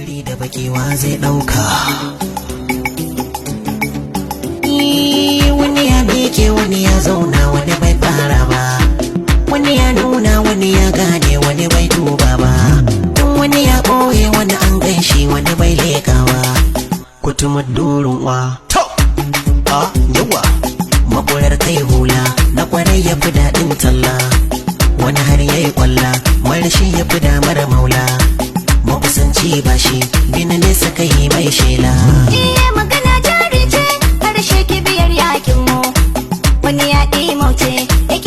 fari da bakewa zai ɗauka. Wani ya miƙe wani ya zauna wani bai fara ba, wani ya nuna wani ya gane wani bai duba ba, don wani ya ɓoye wani an ganshi wani bai lekawa. Kutumar dorin wa yawa makurar kai hula na kwarai ya fi daɗin talla, wani har ya yi kwalla marashi ya fi damar maula. Makusanci ba shi bina nesa kai mai shela. Iya magana jari ce harshe kibiyar yakin mu, wani ya ɗi mauce ya